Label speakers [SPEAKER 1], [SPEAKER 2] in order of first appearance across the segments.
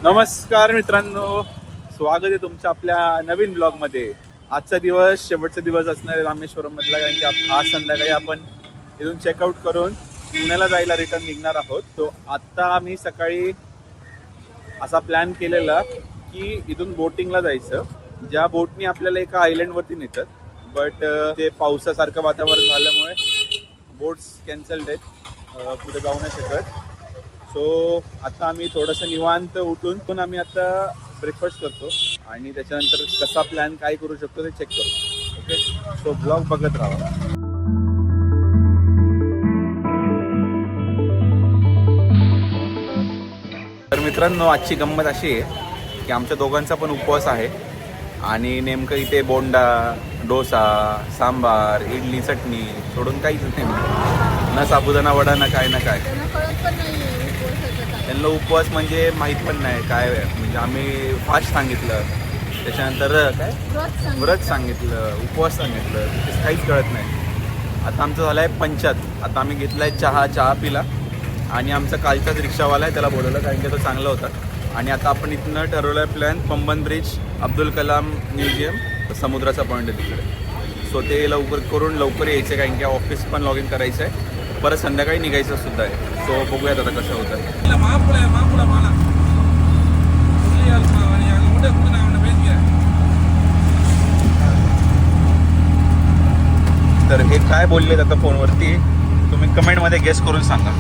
[SPEAKER 1] नमस्कार मित्रांनो, स्वागत आहे तुमच्या आपल्या नवीन ब्लॉग मध्ये। आजचा दिवस शेवटचा दिवस असणार आहे रामेश्वरम मधला, कारण की आज संध्याकाळी आपण इथून चेकआउट करून पुण्याला जायला रिटर्न निघणार आहोत। तो आता आम्ही सकाळी असा प्लॅन केलेला की इथून बोटिंगला जायचं, ज्या बोटनी आपल्याला एका आयलंड वरती नेतात, बट ते पावसासारखं वातावरण झाल्यामुळे बोट्स कॅन्सल्ड आहेत, पुढे जाऊ नाही शकत। सो आता आम्ही थोडंसं निवांत उठून आम्ही आता ब्रेकफास्ट करतो आणि त्याच्यानंतर कसा प्लॅन काय करू शकतो ते चेक करू। ओके, सो ब्लॉग बघत राहा। तर मित्रांनो, आजची गंमत अशी आहे की आमच्या दोघांचा पण उपवास आहे आणि नेमकं इथे बोंडा, डोसा, सांबार, इडली, चटणी सोडून काहीच नाही, ना साबुदाणा वडा, ना काय ना काय। त्यांना उपवास म्हणजे माहीत पण नाही काय, म्हणजे आम्ही फास्ट सांगितलं, त्याच्यानंतर काय व्रत सांगितलं, उपवास सांगितलं, ते काहीच कळत नाही। आता आमचं झालं आहे पंचायत। आता आम्ही घेतला आहे चहा पिला आणि आमचा कालचाच रिक्षावाला आहे त्याला बोलवलं, कारण की तो चांगला होता। आणि आता आपण इथनं ठरवलं आहे plan Pamban bridge, Abdul Kalam museum, समुद्राचा पॉईंट आहे तिकडे। सो ते लवकर यायचं, कारण की ऑफिस पण लॉग इन करायचं आहे, परत संध्याकाळी निघायचं सुद्धा आहे। सो बघूयात आता कसं होतं। तर हे काय बोललेत आता फोनवरती, तुम्ही कमेंटमध्ये गेस करून सांगा।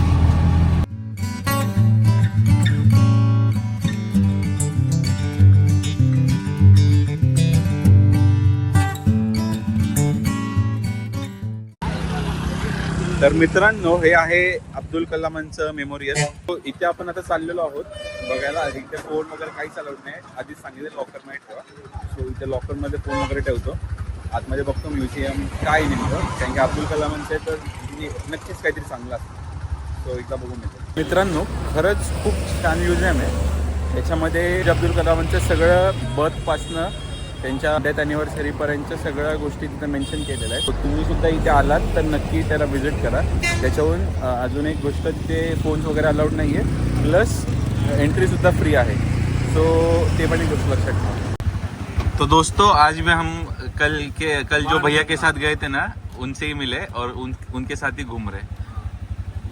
[SPEAKER 1] तर मित्रांनो, हे आहे अब्दुल कलामांचं मेमोरियल। इथे आपण आता चाललेलो आहोत बघायला। इथे फोन वगैरे काही चालवत नाही, आधीच सांगितलं लॉकर मध्ये ठेवा। सो इथे लॉकरमध्ये फोन वगैरे ठेवतो, आतमध्ये बघतो म्युझियम काय नेमकं, कारण की अब्दुल कलामांचं तर नक्कीच काहीतरी चांगलं असतं। सो एकदा बघून येतो। मित्रांनो, खरंच खूप छान म्युझियम आहे। त्याच्यामध्ये अब्दुल कलामांचं सगळं बर्थपासनं त्यांच्या डेथ ॲनिव्हर्सरीपर्यंतच्या सगळ्या गोष्टी तिथं मेन्शन केलेल्या आहेत। तुम्ही सुद्धा इथे आलात तर नक्की त्याला व्हिजिट करा। त्याच्याहून अजून एक गोष्ट, तिथे फोन्स वगैरे अलाउड नाही आहे, प्लस एंट्रीसुद्धा फ्री आहे। सो ते पण एक गोष्ट लक्षात ठेवा। तो दोस्तों, आज में हम कल जो भैया के साथ गए थे ना, उनसे ही मिले और उनके साथ ही घूम रहे।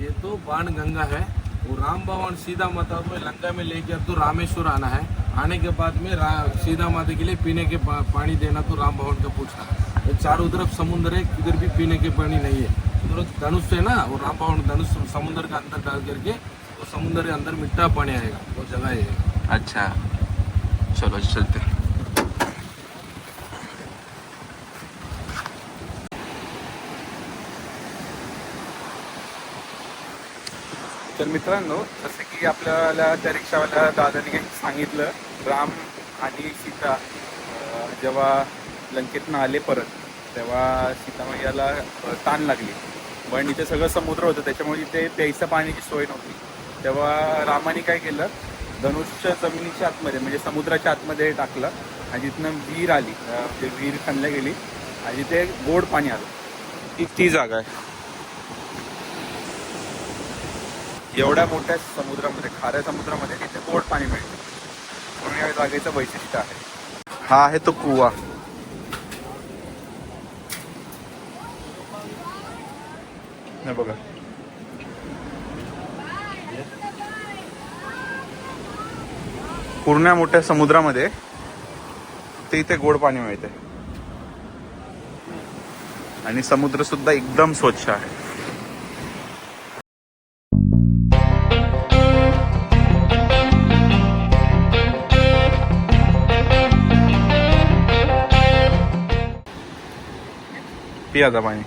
[SPEAKER 2] ये तो बाण गंगा है, वो राम भवन सीधा माता में लंका में लेके अब तो रामेश्वर आना है। आने के बाद में सीधा माता के लिए पीने के पानी देना तो राम भवन का पूछना। तो चारों तरफ समुद्र है, किधर भी पीने के पानी नहीं है। उधर धनुष है ना, वो राम भवन धनुष समुद्र का अंदर डाल करके वो समुद्र के अंदर मीठा पानी आएगा, वो जगह है।
[SPEAKER 1] अच्छा, चलो चलते। तर मित्रांनो, जसं की आपल्याला त्या रिक्षावाल्या दादाने काही सांगितलं, राम आणि सीता जेव्हा लंकेतनं आले परत, तेव्हा सीतामैयाला ताण लागली, पण इथे सगळं समुद्र होतं, त्याच्यामुळे इथे प्यायचं पाण्याची सोय नव्हती। तेव्हा रामाने काय केलं, धनुष्य जमिनीच्या आतमध्ये म्हणजे समुद्राच्या आतमध्ये टाकलं आणि तिथनं विहीर आली, ते विहीर खणल्या गेली आणि तिथे गोड पाणी आलं। ती जागा आहे। एवढ्या मोठ्या समुद्रामध्ये, खाऱ्या समुद्रामध्ये तिथे गोड पाणी मिळतं, म्हणून या जागेचं वैशिष्ट्य आहे। हा आहे तो कुवा। हे बघा, पूर्ण मोठ्या समुद्रामध्ये ते इथे गोड पाणी मिळते आणि समुद्र सुद्धा एकदम स्वच्छ आहे। पियाचा पाणी।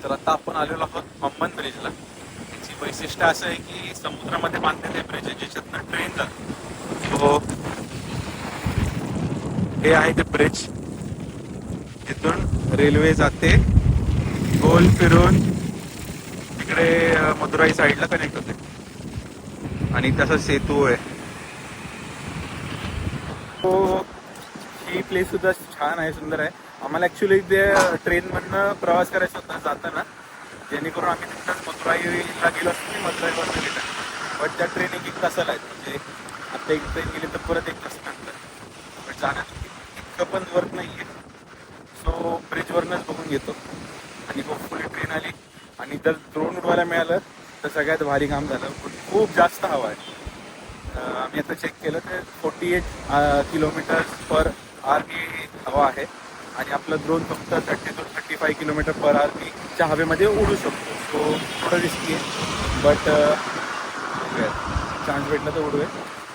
[SPEAKER 1] तर आता आपण आलेलो आहोत पंबन ब्रिजला। त्याची वैशिष्ट्य असं आहे की समुद्रामध्ये बांधलेले ब्रिज आहे, ज्याच्यातनं ट्रेन जातो। सो हे आहे ते ब्रिज, तिथून रेल्वे जाते, गोल फिरून तिकडे मदुराई साईडला कनेक्ट होते। आणि तसा सेतू आहे. तो ही प्लेस सुद्धा छान आहे, सुंदर आहे. आम्हाला ॲक्च्युली ते ट्रेनमधनं प्रवास करायचा होता जाताना, जेणेकरून आम्ही तिथंच मथुराईला गेलो असतो मी मथुराईवरनं गेलो. बट त्या ट्रेन एक तासाला आहेत, म्हणजे आता एक ट्रेन गेली तर परत एक तास नंतर. बट जाण्यात इतकं पण वर्क नाही आहे. सो ब्रिजवरनंच बघून घेतो आणि होपफुली ट्रेन आली आणि जर ड्रोन उडवायला मिळालं तर सगळ्यात भारी काम झालं. खूप जास्त हवा आहे. आम्ही आता चेक केलं तर 48 किलोमीटर्स पर आवर ही हवा आहे आणि आपलं ड्रोन फक्त 30 to 35 किलोमीटर पर आवरच्या हवेमध्ये उडू शकतो. सो थोडं रिस्की आहे, बट चान्स भेटला तर उडूया.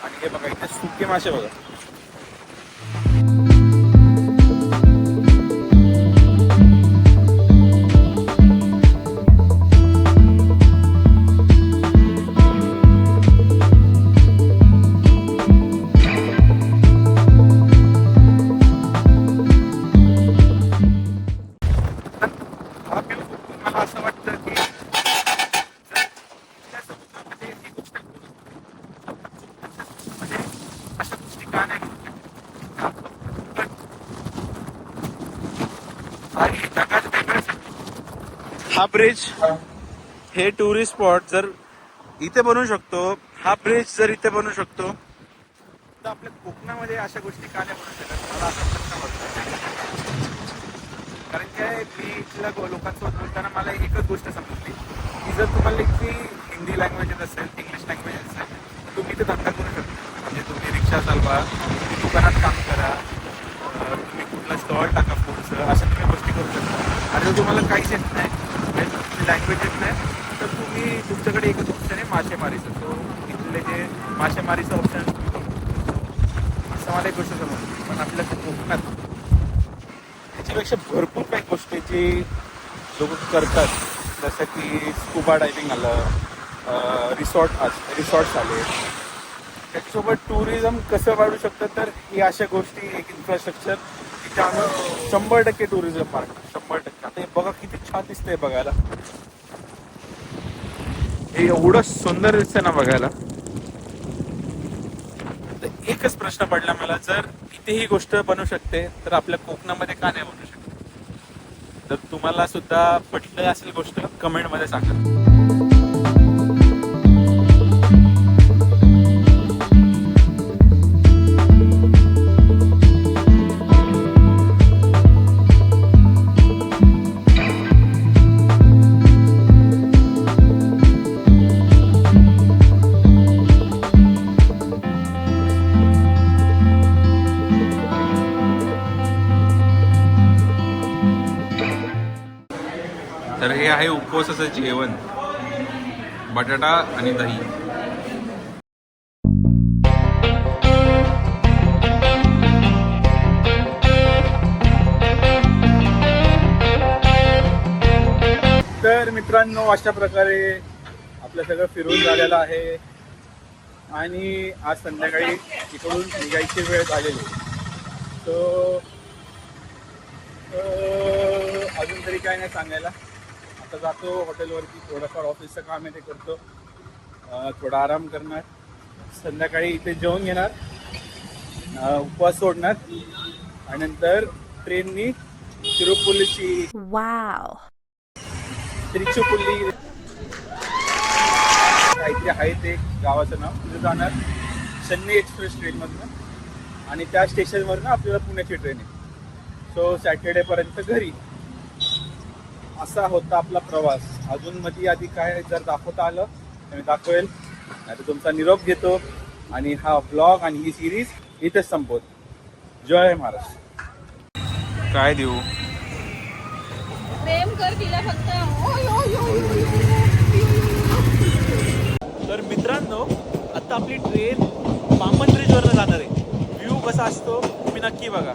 [SPEAKER 1] आणि हे बघा इथे सुके मासे बघा. मला असं वाटतं की त्या समुद्रामध्ये ही गोष्ट म्हणजे अशा गोष्टी का नाही आणि जगात वेगळंच. हा ब्रिज हे टुरिस्ट स्पॉट जर इथे बनवू शकतो, हा ब्रिज जर इथे बनवू शकतो, तर आपल्या कोकणामध्ये अशा गोष्टी का नाही बनवू शकत? मला असं प्रश्न पडतो. कारण काय मी इथल्या लोकांसोबत बोलताना मला एकच गोष्ट समजली की जर तुम्हाला इतकी हिंदी लँग्वेजेस असेल, इंग्लिश लँग्वेज असेल, तर तुम्ही इथे धंदा करू शकता. म्हणजे तुम्ही रिक्षा चालवा, तुम्ही दुकानात काम करा, तुम्ही कुठला स्टॉल टाका फूडचं, अशा तुम्ही गोष्टी करू शकता. आणि जर तुम्हाला काहीच येत नाही, म्हणजे लँग्वेज येत नाही, तर तुम्ही तुमच्याकडे एकच ऑप्शन आहे मासेमारीचं. तो इथले जे मासेमारीचं ऑप्शन तुम्ही करू. असं मला एक गोष्ट समजली. पण आपल्या कोकणात त्याच्यापेक्षा भरपूर काही गोष्टी जी लोक करतात, जसं की स्कुबा डायव्हिंग आलं, रिसॉर्ट्स आले. त्याच्यासोबत टुरिझम कसं वाढू शकतं, तर ही अशा गोष्टी एक इन्फ्रास्ट्रक्चर तिथे आणून 100% टुरिझम वाढतं. 100%. आता हे बघा किती छान दिसतंय बघायला. हे एवढं सुंदर दिसतंय ना बघायला. तर एकच प्रश्न पडला मला, जर इथे ही गोष्ट बनू शकते तर आपल्या कोकणामध्ये का नाही बनू शकत? तर तुम्हाला सुद्धा पटलं असेल गोष्ट, कमेंटमध्ये सांगा. तर हे आहे उपवासाचं जेवण, बटाटा आणि दही. तर मित्रांनो, अशा प्रकारे आपलं सगळं फिरून झालेलं आहे आणि आज संध्याकाळी इकडून निघायची वेळ झालेली. तो अजून तरी काय नाही सांगायला. आता जातो हॉटेलवरती, थोडंफार ऑफिसचं काम आहे ते करतो, थोडा आराम करणार, संध्याकाळी इथे जेवण घेणार, उपवास सोडणार आणि नंतर ट्रेननी तिरुपुल्लीची तिरुचुपुल्ली काहीतरी आहे ते गावाचं नाव, तिथे जाणार चेन्नई एक्सप्रेस ट्रेनमधनं आणि त्या स्टेशनवरनं आपल्याला पुण्याची ट्रेन आहे. सो सॅटर्डेपर्यंत घरी. असा होता आपला प्रवास. अजून मध्ये आधी काय जर दाखवता आलं तर मी दाखवेल, नाही तर तुमचा निरोप घेतो आणि हा व्लॉग आणि ही सिरीज इथेच संपवतो. जय महाराष्ट्र. काय देऊ?
[SPEAKER 3] प्रेम कर तिला फक्त.
[SPEAKER 1] तर मित्रांनो, आता आपली ट्रेन बामण ब्रिजवरनं जाणार आहे. व्ह्यू कसा असतो तुम्ही नक्की बघा.